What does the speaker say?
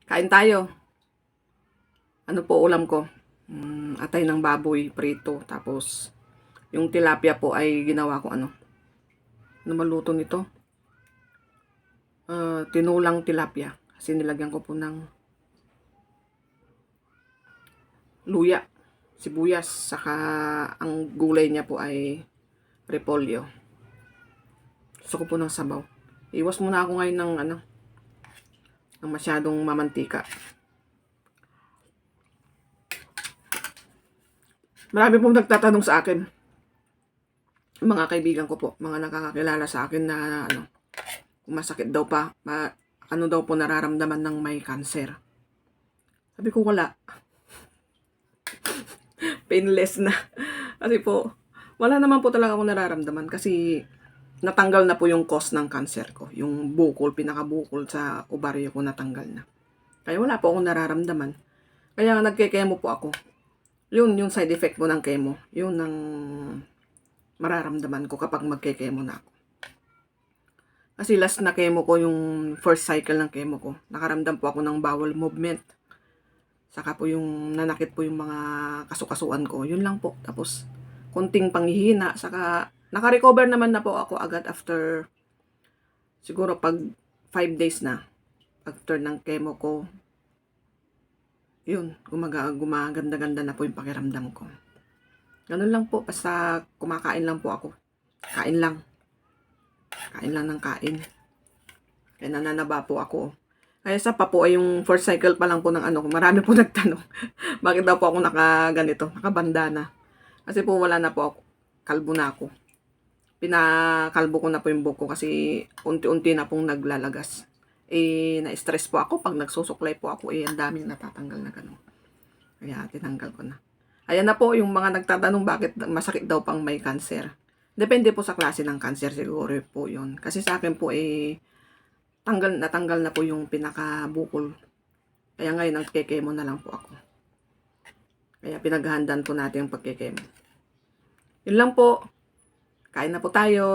Kain tayo. Ano po ulam ko? Atay ng baboy, prito. Tapos, yung tilapia po ay ginawa ko ano. Ano maluto nito? Tinulang tilapia. Kasi nilagyan ko po ng luya, sibuyas, saka ang gulay niya po ay repolyo. Gusto ko po ng sabaw. Iwas muna ako ngayon ng masyadong mamantika. Marami pong nagtatanong sa akin, mga kaibigan ko po, mga nakakakilala sa akin na kung masakit daw pa, ano daw po nararamdaman ng may cancer. Sabi ko wala. Painless na. Kasi po, wala naman po talaga akong nararamdaman kasi natanggal na po yung cause ng cancer ko. Yung bukol, pinakabukol sa ovaryo ko natanggal na. Kaya wala po akong nararamdaman. Kaya nagke-chemo po ako. Yun, yung side effect po ng chemo. Yun ang mararamdaman ko kapag magke-chemo na ako. Kasi last na chemo ko, yung first cycle ng chemo ko, nakaramdam po ako ng bowel movement. Saka po yung nanakit po yung mga kasukasuan ko. Yun lang po. Tapos, konting panghihina. Saka, naka-recover naman na po ako agad after, siguro pag 5 days na. After ng chemo ko, yun, gumaganda-ganda na po yung pakiramdam ko. Ganun lang po. Basta kumakain lang po ako. Kain lang. Kain lang ng kain. Kaya nananaba po ako. Kaya sa pa po ay yung first cycle pa lang po ng marami po nagtanong. Bakit daw po ako nakabandana? Kasi po wala na po ako. Kalbo na ako. Pinakalbo ko na po yung buhok ko kasi unti-unti na pong naglalagas. Na-stress po ako pag nagsusuklay po ako. Ang daming natatanggal na gano'n. Kaya tinanggal ko na. Ayan na po yung mga nagtatanong bakit masakit daw pang may cancer. Depende po sa klase ng cancer siguro po yun. Kasi sa akin po natanggal na po yung pinakabukol. Kaya ngayon nagke-chemo na lang po ako. Kaya pinaghahandaan po natin yung pagke-chemo. Yun lang po. Kain na po tayo.